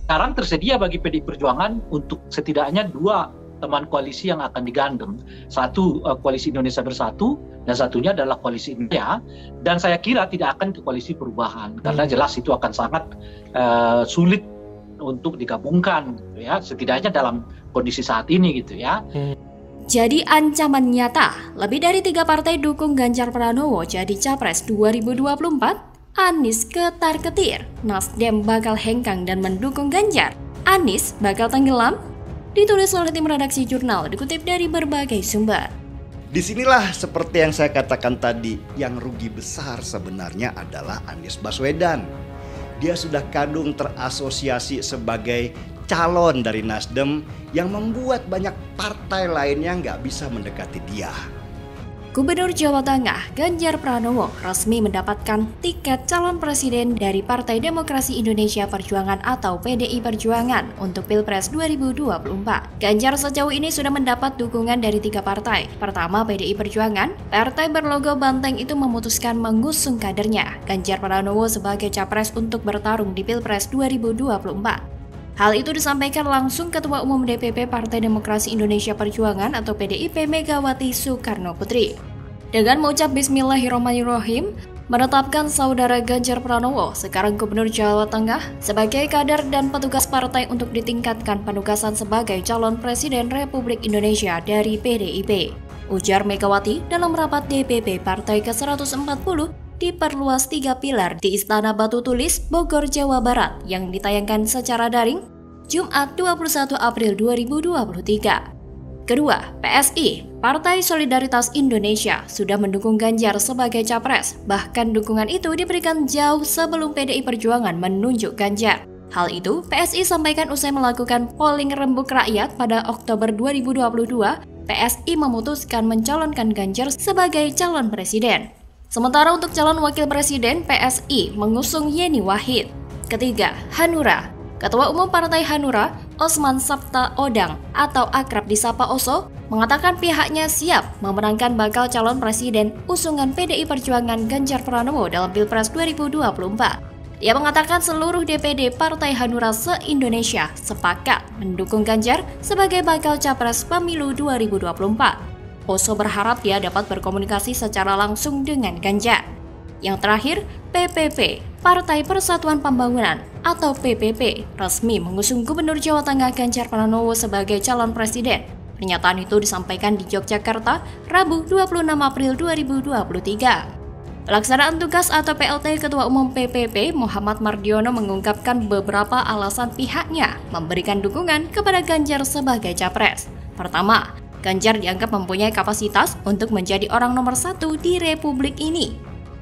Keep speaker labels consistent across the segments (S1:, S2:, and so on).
S1: sekarang tersedia bagi PDI Perjuangan untuk setidaknya 2 teman koalisi yang akan digandeng. Satu Koalisi Indonesia Bersatu, dan satunya adalah Koalisi India. Dan saya kira tidak akan ke Koalisi Perubahan, karena jelas itu akan sangat sulit untuk digabungkan, gitu ya, setidaknya dalam kondisi saat ini, gitu ya.
S2: Jadi ancaman nyata, lebih dari 3 partai dukung Ganjar Pranowo jadi Capres 2024. Anies ketar-ketir, Nasdem bakal hengkang dan mendukung Ganjar. Anies bakal tenggelam? Ditulis oleh tim redaksi jurnal, dikutip dari berbagai sumber.
S3: Disinilah seperti yang saya katakan tadi, yang rugi besar sebenarnya adalah Anies Baswedan. Dia sudah kadung terasosiasi sebagai calon dari Nasdem yang membuat banyak partai lainnya nggak bisa mendekati dia.
S2: Gubernur Jawa Tengah Ganjar Pranowo resmi mendapatkan tiket calon presiden dari Partai Demokrasi Indonesia Perjuangan atau PDI Perjuangan untuk Pilpres 2024. Ganjar sejauh ini sudah mendapat dukungan dari 3 partai. Pertama, PDI Perjuangan. Partai berlogo banteng itu memutuskan mengusung kadernya, Ganjar Pranowo, sebagai capres untuk bertarung di Pilpres 2024. Hal itu disampaikan langsung Ketua Umum DPP Partai Demokrasi Indonesia Perjuangan atau PDIP Megawati Soekarno Putri. Dengan mengucap Bismillahirrahmanirrahim, menetapkan saudara Ganjar Pranowo, sekarang Gubernur Jawa Tengah, sebagai kader dan petugas partai untuk ditingkatkan penugasan sebagai calon Presiden Republik Indonesia dari PDIP. Ujar Megawati dalam rapat DPP Partai ke-140 diperluas 3 pilar di Istana Batu Tulis, Bogor, Jawa Barat yang ditayangkan secara daring Jumat 21 April 2023. Kedua, PSI, Partai Solidaritas Indonesia, sudah mendukung Ganjar sebagai capres. Bahkan dukungan itu diberikan jauh sebelum PDI Perjuangan menunjuk Ganjar. Hal itu PSI sampaikan usai melakukan polling rembuk rakyat pada Oktober 2022. PSI memutuskan mencalonkan Ganjar sebagai calon presiden. Sementara untuk calon wakil presiden, PSI mengusung Yeni Wahid. Ketiga, Hanura. Ketua Umum Partai Hanura, Osman Sabta Odang atau akrab disapa Oso, mengatakan pihaknya siap memenangkan bakal calon presiden usungan PDI Perjuangan Ganjar Pranowo dalam Pilpres 2024. Dia mengatakan seluruh DPD Partai Hanura se-Indonesia sepakat mendukung Ganjar sebagai bakal capres pemilu 2024. Oso berharap dia dapat berkomunikasi secara langsung dengan Ganjar. Yang terakhir, PPP, Partai Persatuan Pembangunan atau PPP, resmi mengusung Gubernur Jawa Tengah Ganjar Pranowo sebagai calon presiden. Pernyataan itu disampaikan di Yogyakarta, Rabu 26 April 2023. Pelaksanaan tugas atau PLT Ketua Umum PPP Muhammad Mardiono mengungkapkan beberapa alasan pihaknya memberikan dukungan kepada Ganjar sebagai capres. Pertama, Ganjar dianggap mempunyai kapasitas untuk menjadi orang nomor 1 di Republik ini.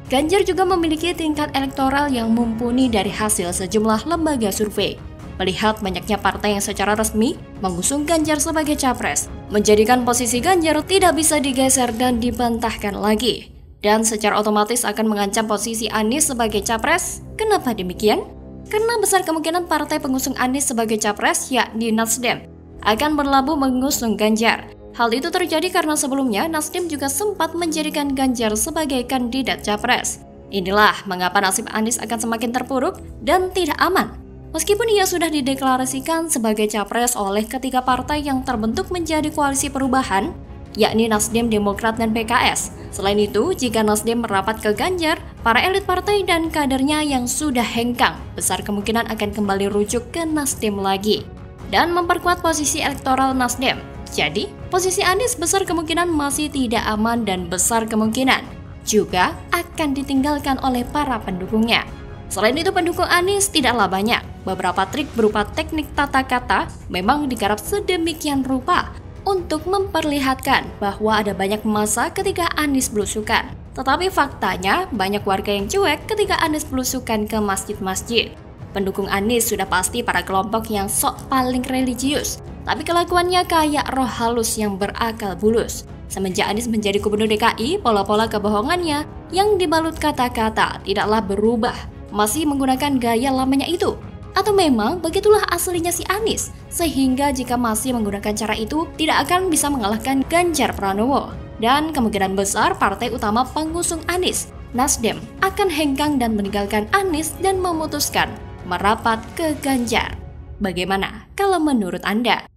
S2: Ganjar juga memiliki tingkat elektoral yang mumpuni dari hasil sejumlah lembaga survei. Melihat banyaknya partai yang secara resmi mengusung Ganjar sebagai capres, menjadikan posisi Ganjar tidak bisa digeser dan dibantahkan lagi. Dan secara otomatis akan mengancam posisi Anies sebagai capres. Kenapa demikian? Karena besar kemungkinan partai pengusung Anies sebagai capres, yakni Nasdem, akan berlabuh mengusung Ganjar. Hal itu terjadi karena sebelumnya Nasdem juga sempat menjadikan Ganjar sebagai kandidat capres. Inilah mengapa nasib Anies akan semakin terpuruk dan tidak aman. Meskipun ia sudah dideklarasikan sebagai capres oleh ketiga partai yang terbentuk menjadi koalisi perubahan, yakni Nasdem, Demokrat, dan PKS. Selain itu, jika Nasdem merapat ke Ganjar, para elit partai dan kadernya yang sudah hengkang besar kemungkinan akan kembali rujuk ke Nasdem lagi dan memperkuat posisi elektoral Nasdem. Jadi, posisi Anies besar kemungkinan masih tidak aman dan besar kemungkinan juga akan ditinggalkan oleh para pendukungnya. Selain itu, pendukung Anies tidaklah banyak. Beberapa trik berupa teknik tata kata memang digarap sedemikian rupa untuk memperlihatkan bahwa ada banyak massa ketika Anies belusukan. Tetapi faktanya, banyak warga yang cuek ketika Anies belusukan ke masjid-masjid. Pendukung Anies sudah pasti para kelompok yang sok paling religius, tapi kelakuannya kayak roh halus yang berakal bulus. Semenjak Anies menjadi gubernur DKI, pola-pola kebohongannya yang dibalut kata-kata tidaklah berubah, masih menggunakan gaya lamanya itu. Atau memang begitulah aslinya si Anies, sehingga jika masih menggunakan cara itu, tidak akan bisa mengalahkan Ganjar Pranowo. Dan kemungkinan besar partai utama pengusung Anies, Nasdem, akan hengkang dan meninggalkan Anies dan memutuskan merapat ke Ganjar. Bagaimana kalau menurut Anda?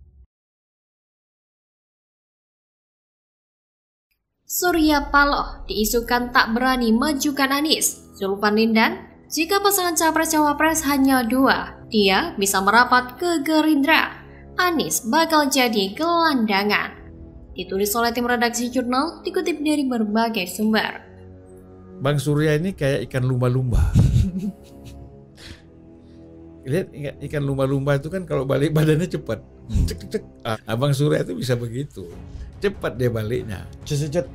S2: Surya Paloh diisukan tak berani majukan Anies. Zulfan Lindan, jika pasangan Capres-Cawapres hanya 2, dia bisa merapat ke Gerindra. Anies bakal jadi gelandangan. Ditulis oleh tim redaksi jurnal, dikutip dari berbagai sumber.
S4: Bang Surya ini kayak ikan lumba-lumba. Lihat ikan lumba-lumba itu kan kalau balik badannya cepat. Cek. Bang Surya itu bisa begitu. Cepat dia baliknya. Cet.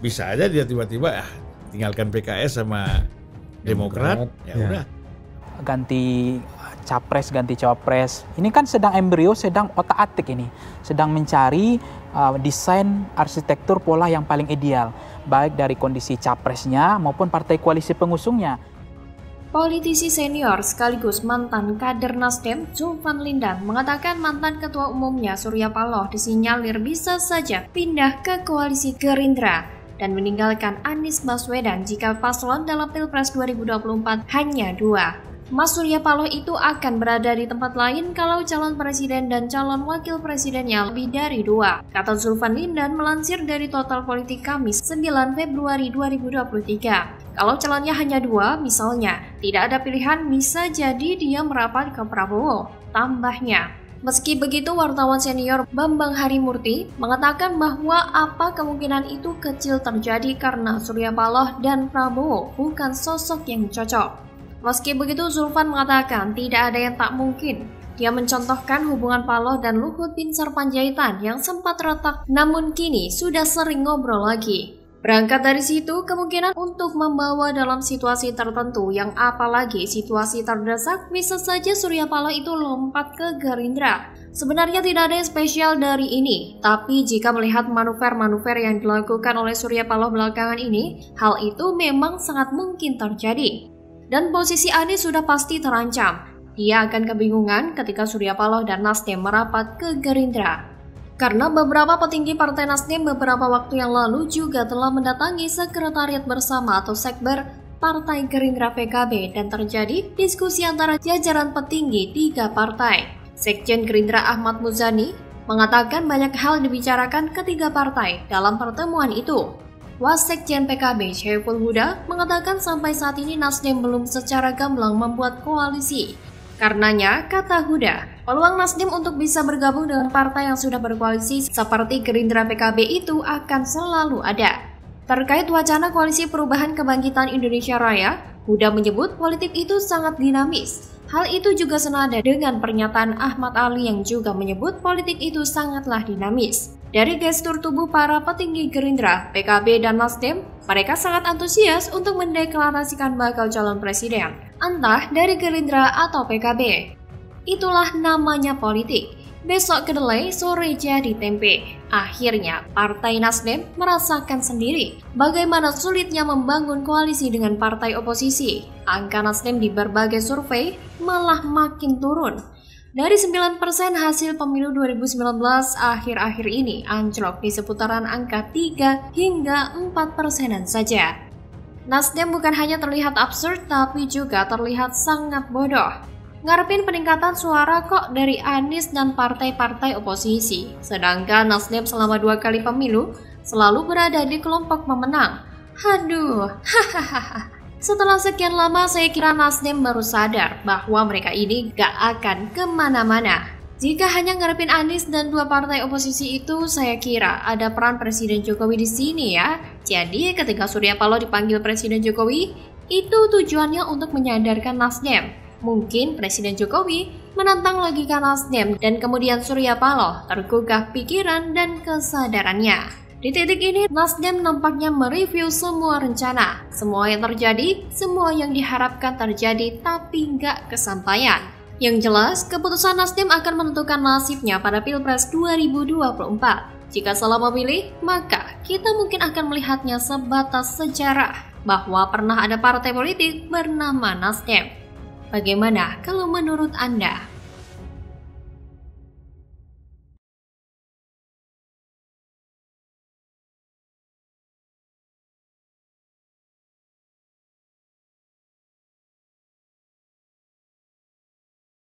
S4: Bisa aja dia tiba-tiba tinggalkan PKS sama Demokrat. Ya udah.
S5: Ganti capres, ganti cawapres. Ini kan sedang embrio, sedang otak-atik ini. Sedang mencari desain arsitektur pola yang paling ideal. Baik dari kondisi capresnya maupun partai koalisi pengusungnya.
S2: Politisi senior sekaligus mantan kader Nasdem, Zulfan Lindan, mengatakan mantan ketua umumnya Surya Paloh disinyalir bisa saja pindah ke koalisi Gerindra dan meninggalkan Anies Baswedan jika paslon dalam Pilpres 2024 hanya 2. Mas Surya Paloh itu akan berada di tempat lain kalau calon presiden dan calon wakil presidennya lebih dari 2, kata Zulfan Lindan melansir dari Total Politik Kamis 9 Februari 2023. Kalau calonnya hanya 2, misalnya, tidak ada pilihan, bisa jadi dia merapat ke Prabowo, tambahnya. Meski begitu, wartawan senior Bambang Harimurti mengatakan bahwa apa kemungkinan itu kecil terjadi karena Surya Paloh dan Prabowo bukan sosok yang cocok. Meski begitu, Zulfan mengatakan tidak ada yang tak mungkin. Dia mencontohkan hubungan Paloh dan Luhut Binsar Panjaitan yang sempat retak namun kini sudah sering ngobrol lagi. Berangkat dari situ, kemungkinan untuk membawa dalam situasi tertentu yang apalagi situasi terdesak, bisa saja Surya Paloh itu lompat ke Gerindra. Sebenarnya tidak ada yang spesial dari ini, tapi jika melihat manuver-manuver yang dilakukan oleh Surya Paloh belakangan ini, hal itu memang sangat mungkin terjadi. Dan posisi Anies sudah pasti terancam. Dia akan kebingungan ketika Surya Paloh dan Nasdem merapat ke Gerindra. Karena beberapa petinggi Partai Nasdem beberapa waktu yang lalu juga telah mendatangi sekretariat bersama atau sekber Partai Gerindra PKB dan terjadi diskusi antara jajaran petinggi 3 partai. Sekjen Gerindra Ahmad Muzani mengatakan banyak hal dibicarakan ketiga partai dalam pertemuan itu. Wasekjen PKB Syaiful Huda mengatakan sampai saat ini Nasdem belum secara gamblang membuat koalisi. Karenanya, kata Huda, peluang Nasdem untuk bisa bergabung dengan partai yang sudah berkoalisi seperti Gerindra PKB itu akan selalu ada. Terkait wacana koalisi perubahan kebangkitan Indonesia Raya, Huda menyebut politik itu sangat dinamis. Hal itu juga senada dengan pernyataan Ahmad Ali yang juga menyebut politik itu sangatlah dinamis. Dari gestur tubuh para petinggi Gerindra, PKB, dan Nasdem, mereka sangat antusias untuk mendeklarasikan bakal calon presiden, entah dari Gerindra atau PKB. Itulah namanya politik. Besok kedelai, sore jadi tempe. Akhirnya, Partai Nasdem merasakan sendiri bagaimana sulitnya membangun koalisi dengan partai oposisi. Angka Nasdem di berbagai survei malah makin turun. Dari 9% hasil pemilu 2019 akhir-akhir ini anjlok di seputaran angka 3 hingga 4%-an saja. Nasdem bukan hanya terlihat absurd tapi juga terlihat sangat bodoh. Ngarepin peningkatan suara kok dari Anies dan partai-partai oposisi. Sedangkan Nasdem selama 2 kali pemilu selalu berada di kelompok pemenang. Haduh, hahaha. Setelah sekian lama, saya kira Nasdem baru sadar bahwa mereka ini gak akan kemana-mana. Jika hanya ngarepin Anies dan 2 partai oposisi itu, saya kira ada peran Presiden Jokowi di sini ya. Jadi ketika Surya Paloh dipanggil Presiden Jokowi, itu tujuannya untuk menyadarkan Nasdem. Mungkin Presiden Jokowi menantang logika Nasdem dan kemudian Surya Paloh tergugah pikiran dan kesadarannya. Di titik ini, Nasdem nampaknya mereview semua rencana, semua yang terjadi, semua yang diharapkan terjadi tapi nggak kesampaian. Yang jelas, keputusan Nasdem akan menentukan nasibnya pada Pilpres 2024. Jika salah memilih, maka kita mungkin akan melihatnya sebatas sejarah bahwa pernah ada partai politik bernama Nasdem. Bagaimana kalau menurut Anda?